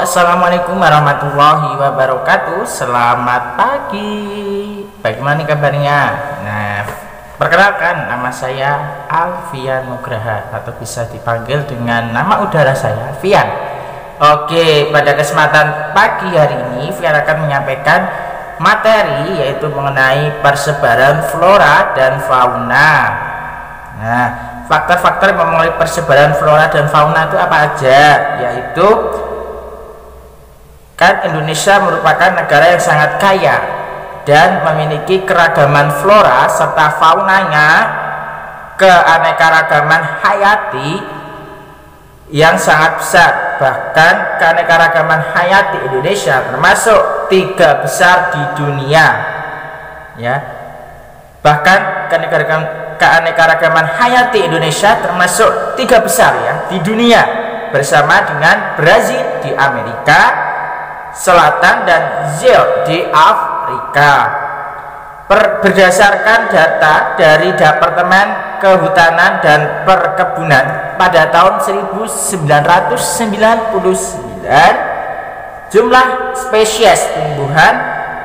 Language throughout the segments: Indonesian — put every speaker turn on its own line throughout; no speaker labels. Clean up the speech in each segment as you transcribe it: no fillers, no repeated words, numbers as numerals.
Assalamualaikum warahmatullahi wabarakatuh. Selamat pagi. Bagaimana kabarnya? Nah, perkenalkan, nama saya Alfian Nugraha atau bisa dipanggil dengan nama udara saya, Fian. Oke, pada kesempatan pagi hari ini Fian akan menyampaikan materi yaitu mengenai persebaran flora dan fauna. Nah, faktor-faktor yang mempengaruhi persebaran flora dan fauna itu apa aja? Yaitu kan Indonesia merupakan negara yang sangat kaya dan memiliki keragaman flora serta faunanya, keanekaragaman hayati yang sangat besar. Bahkan keanekaragaman hayati Indonesia termasuk 3 besar di dunia, ya. Bahkan keanekaragaman hayati Indonesia termasuk 3 besar ya di dunia, bersama dengan Brazil di Amerika Selatan dan Zil di Afrika. Berdasarkan data dari Departemen Kehutanan dan Perkebunan pada tahun 1999, jumlah spesies tumbuhan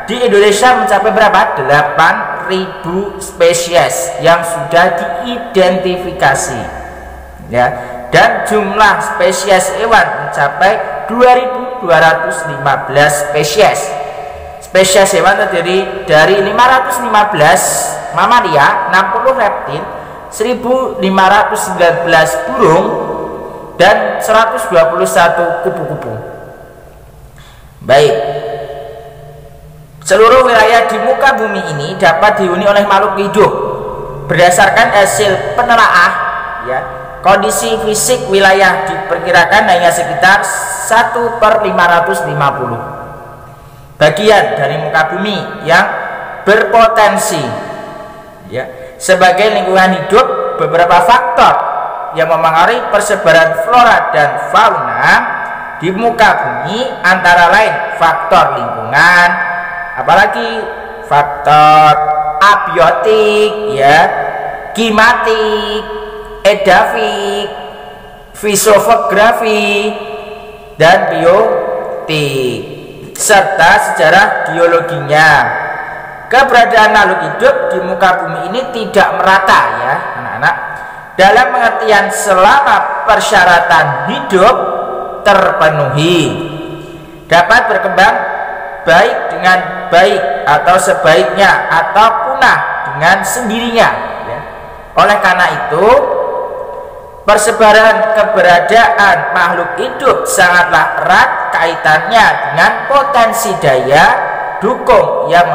di Indonesia mencapai berapa? 8.000 spesies yang sudah diidentifikasi, ya. Dan jumlah spesies hewan mencapai 2.215 spesies. Spesies hewan terdiri dari 515 mamalia, 60 reptil, 1.519 burung, dan 121 kupu-kupu. Baik, seluruh wilayah di muka bumi ini dapat dihuni oleh makhluk hidup. Berdasarkan hasil penelaah, ya, kondisi fisik wilayah diperkirakan hanya sekitar 1/550 bagian dari muka bumi yang berpotensi, ya, sebagai lingkungan hidup. Beberapa faktor yang mempengaruhi persebaran flora dan fauna di muka bumi antara lain faktor lingkungan, apalagi faktor abiotik, ya, klimatik, edafik, fisiografi, dan biotik, serta sejarah geologinya. Keberadaan makhluk hidup di muka bumi ini tidak merata, ya anak-anak, dalam pengertian selama persyaratan hidup terpenuhi, dapat berkembang baik dengan baik atau sebaiknya, atau punah dengan sendirinya, ya. Oleh karena itu, persebaran keberadaan makhluk hidup sangatlah erat kaitannya dengan potensi daya dukung yang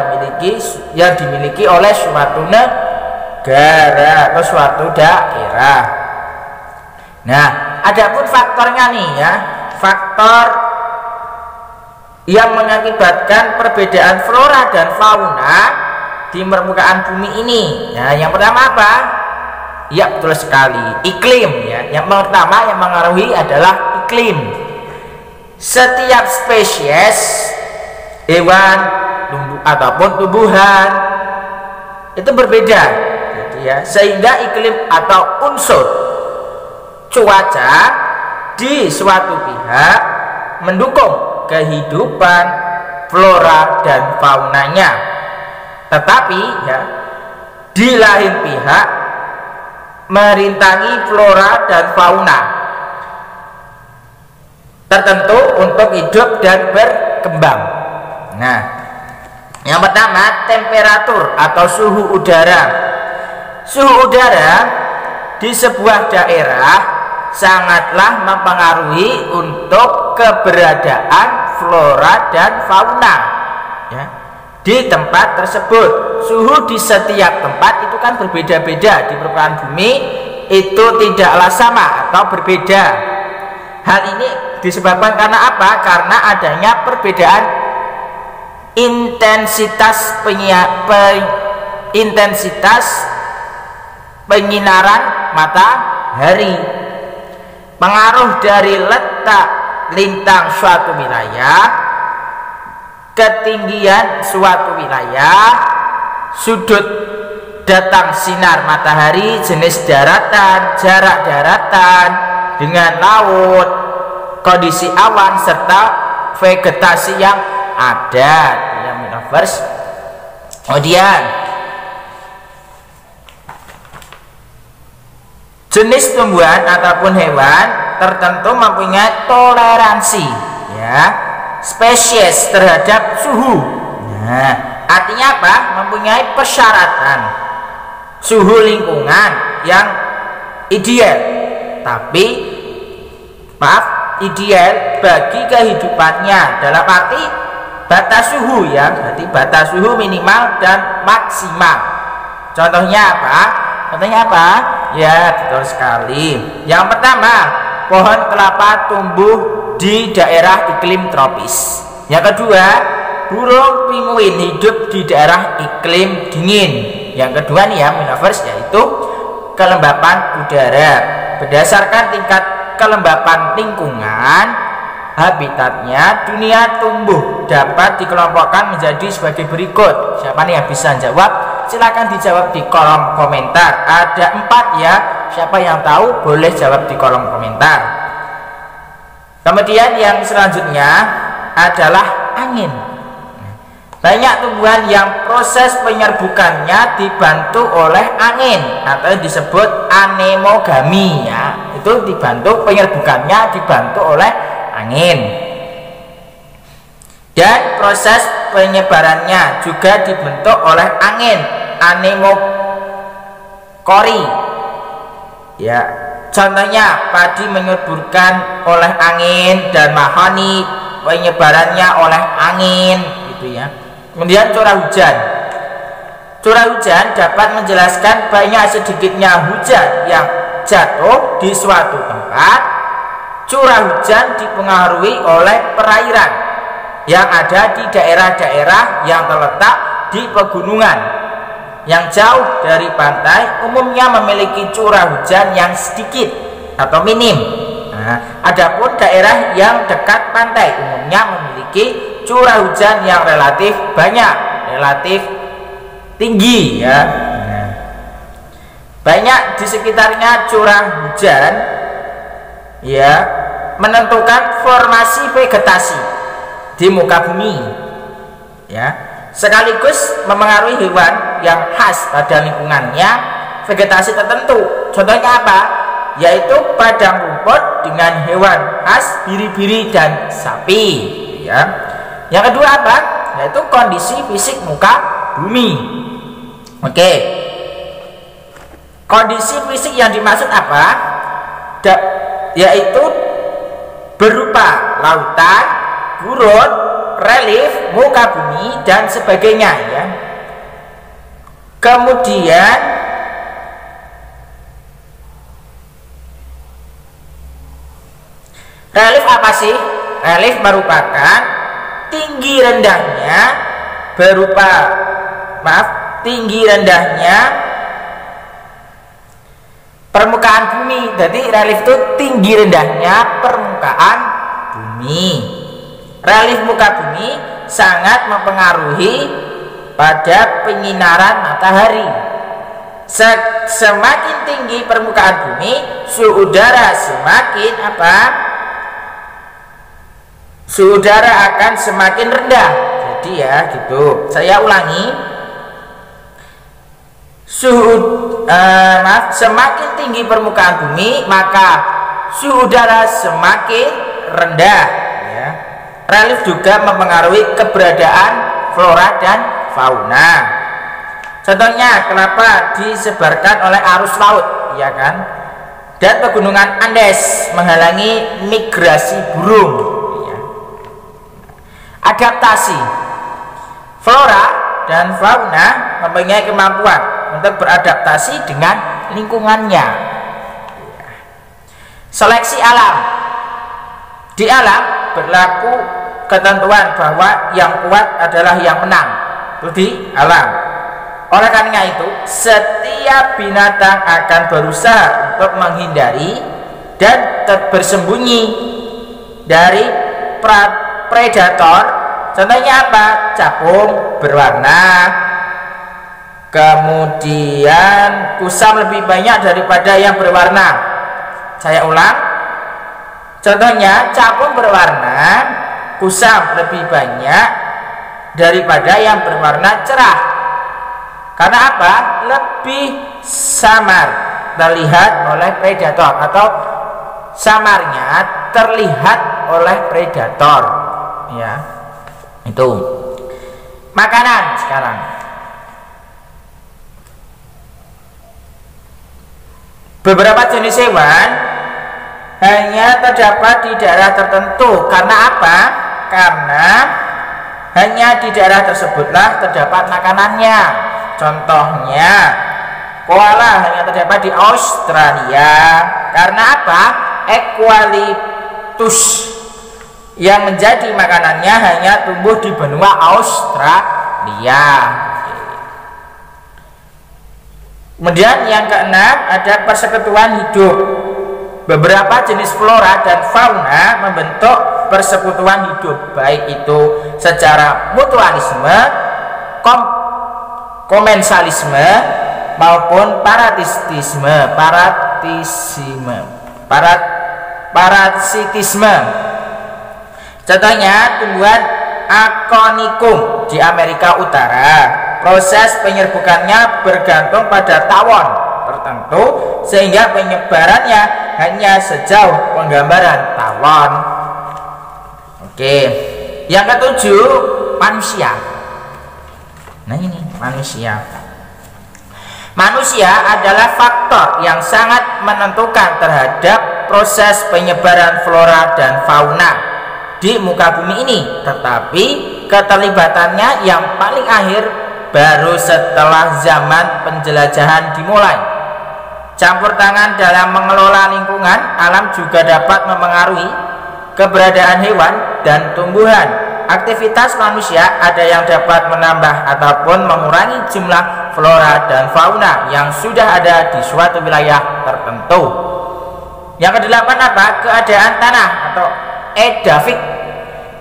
dimiliki oleh suatu negara atau suatu daerah. Nah, adapun faktornya nih, ya, faktor yang mengakibatkan perbedaan flora dan fauna di permukaan bumi ini. Nah, yang pertama apa? Ya, betul sekali, iklim, ya. Yang pertama yang mengaruhi adalah iklim. Setiap spesies hewan ataupun tumbuhan itu berbeda, jadi, ya, sehingga iklim atau unsur cuaca di suatu pihak mendukung kehidupan flora dan faunanya, tetapi, ya, di lain pihak merintangi flora dan fauna tertentu untuk hidup dan berkembang. Nah, yang pertama, temperatur atau suhu udara. Suhu udara di sebuah daerah sangatlah mempengaruhi untuk keberadaan flora dan fauna, ya, di tempat tersebut. Suhu di setiap tempat itu kan berbeda-beda di permukaan bumi, itu tidaklah sama atau berbeda. Hal ini disebabkan karena apa? Karena adanya perbedaan intensitas penyinaran matahari. Pengaruh dari letak lintang suatu wilayah, ketinggian suatu wilayah, sudut datang sinar matahari, jenis daratan, jarak daratan dengan laut, kondisi awan, serta vegetasi yang ada di metaverse. Kemudian jenis tumbuhan ataupun hewan tertentu mempunyai toleransi ya spesies terhadap suhu. Nah, artinya apa? Mempunyai persyaratan suhu lingkungan yang ideal, tapi ideal bagi kehidupannya dalam arti batas suhu ya, berarti batas suhu minimal dan maksimal. Contohnya apa? Ya, betul sekali. Yang pertama, pohon kelapa tumbuh di daerah iklim tropis. Yang kedua, burung penguin hidup di daerah iklim dingin. Yang kedua nih ya, metaverse yaitu kelembapan udara. Berdasarkan tingkat kelembapan lingkungan habitatnya, dunia tumbuh dapat dikelompokkan menjadi sebagai berikut. Siapa nih yang bisa jawab? Silahkan dijawab di kolom komentar. Ada 4 ya. Siapa yang tahu boleh jawab di kolom komentar. Kemudian yang selanjutnya adalah angin. Banyak tumbuhan yang proses penyerbukannya dibantu oleh angin atau disebut anemogami ya. Itu dibantu penyerbukannya dibantu oleh angin. Dan proses penyebarannya juga dibentuk oleh angin, anemokori ya. Contohnya padi menyuburkan oleh angin dan mahoni penyebarannya oleh angin gitu ya. Kemudian curah hujan dapat menjelaskan banyak sedikitnya hujan yang jatuh di suatu tempat. Curah hujan dipengaruhi oleh perairan yang ada di daerah-daerah yang terletak di pegunungan yang jauh dari pantai, umumnya memiliki curah hujan yang sedikit atau minim. Nah, adapun daerah yang dekat pantai umumnya memiliki curah hujan yang relatif banyak, relatif tinggi ya. Nah, banyak di sekitarnya curah hujan ya menentukan formasi vegetasi di muka bumi ya, sekaligus memengaruhi hewan yang khas pada lingkungannya vegetasi tertentu. Contohnya apa? Yaitu padang rumput dengan hewan khas biri-biri dan sapi ya. Yang kedua apa? Yaitu kondisi fisik muka bumi. Oke, kondisi fisik yang dimaksud apa? Yaitu berupa lautan, gurun, relief, muka bumi dan sebagainya ya. Kemudian relief apa sih? Relief merupakan tinggi rendahnya permukaan bumi. Jadi relief itu tinggi rendahnya permukaan bumi. Relief muka bumi sangat mempengaruhi pada penyinaran matahari. Semakin tinggi permukaan bumi, suhu udara semakin suhu udara akan semakin rendah. Jadi ya gitu. Saya ulangi. Semakin tinggi permukaan bumi, maka suhu udara semakin rendah ya. Relief juga mempengaruhi keberadaan flora dan fauna. Contohnya kelapa disebarkan oleh arus laut ya kan, dan pegunungan Andes menghalangi migrasi burung ya. Adaptasi flora dan fauna mempunyai kemampuan untuk beradaptasi dengan lingkungannya. Seleksi alam. Di alam berlaku ketentuan bahwa yang kuat adalah yang menang. Itu di alam. Oleh karena itu, setiap binatang akan berusaha untuk menghindari dan bersembunyi dari predator. Contohnya apa? Capung berwarna, kemudian kusam lebih banyak daripada yang berwarna. Saya ulang. Contohnya capung berwarna, kusam lebih banyak daripada yang berwarna cerah. Karena apa? Lebih samar terlihat oleh predator, atau samarnya terlihat oleh predator. Ya, itu. Makanan sekarang. Beberapa jenis hewan hanya terdapat di daerah tertentu. Karena apa? Karena hanya di daerah tersebutlah terdapat makanannya. Contohnya, koala hanya terdapat di Australia. Karena apa? Eukaliptus yang menjadi makanannya hanya tumbuh di benua Australia. Kemudian yang keenam, ada persekutuan hidup. Beberapa jenis flora dan fauna membentuk persekutuan hidup, baik itu secara mutualisme, komensalisme, maupun parasitisme. Contohnya tumbuhan Aconicum di Amerika Utara. Proses penyerbukannya bergantung pada tawon tertentu, sehingga penyebarannya hanya sejauh penggambaran tawon. Oke, yang ketujuh, manusia. Nah, ini manusia. Manusia adalah faktor yang sangat menentukan terhadap proses penyebaran flora dan fauna di muka bumi ini. Tetapi keterlibatannya yang paling akhir baru setelah zaman penjelajahan dimulai. Campur tangan dalam mengelola lingkungan alam juga dapat memengaruhi keberadaan hewan dan tumbuhan. Aktivitas manusia ada yang dapat menambah ataupun mengurangi jumlah flora dan fauna yang sudah ada di suatu wilayah tertentu. Yang kedelapan apa? Keadaan tanah atau edafik.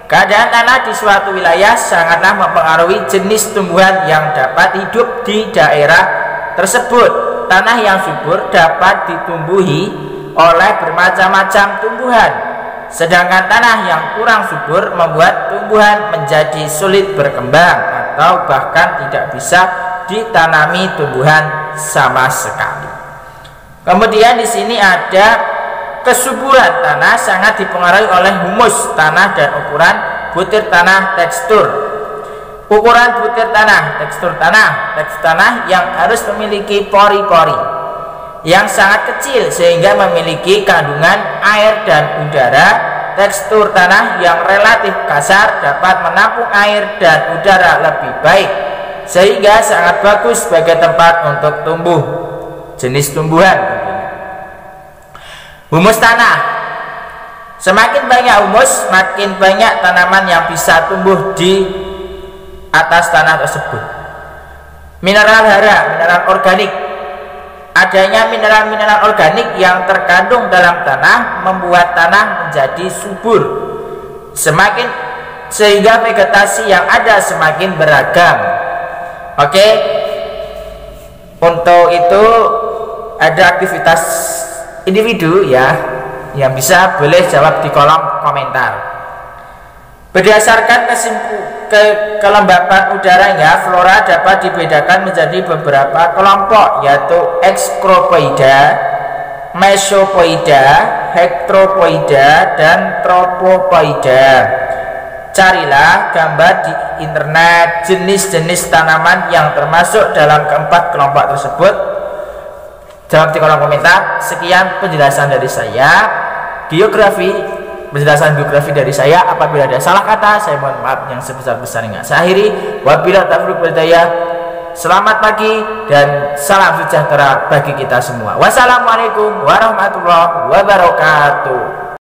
Keadaan tanah di suatu wilayah sangatlah mempengaruhi jenis tumbuhan yang dapat hidup di daerah tersebut. Tanah yang subur dapat ditumbuhi oleh bermacam-macam tumbuhan, sedangkan tanah yang kurang subur membuat tumbuhan menjadi sulit berkembang atau bahkan tidak bisa ditanami tumbuhan sama sekali. Kemudian di sini ada kesuburan tanah sangat dipengaruhi oleh humus tanah dan ukuran butir tanah, tekstur. Ukuran butir tanah, tekstur tanah yang harus memiliki pori-pori yang sangat kecil sehingga memiliki kandungan air dan udara. Tekstur tanah yang relatif kasar dapat menampung air dan udara lebih baik sehingga sangat bagus sebagai tempat untuk tumbuh jenis tumbuhan. Humus tanah. Semakin banyak humus, makin banyak tanaman yang bisa tumbuh di atas tanah tersebut. Mineral hara, mineral organik. Adanya mineral-mineral organik yang terkandung dalam tanah membuat tanah menjadi subur. Sehingga vegetasi yang ada semakin beragam. Oke. Untuk itu ada aktivitas individu ya yang bisa boleh jawab di kolom komentar. Berdasarkan kelembapan udaranya, flora dapat dibedakan menjadi beberapa kelompok, yaitu Excropoida, Mesopoida, Heteropoida, dan Tropopoida. Carilah gambar di internet jenis-jenis tanaman yang termasuk dalam keempat kelompok tersebut. Jawab di kolom komentar. Sekian penjelasan dari saya, penjelasan biografi dari saya. Apabila ada salah kata, saya mohon maaf yang sebesar-besarnya. Saya akhiri, wabillahi taufiq wal hidayah. Selamat pagi dan salam sejahtera bagi kita semua. Wassalamualaikum warahmatullahi wabarakatuh.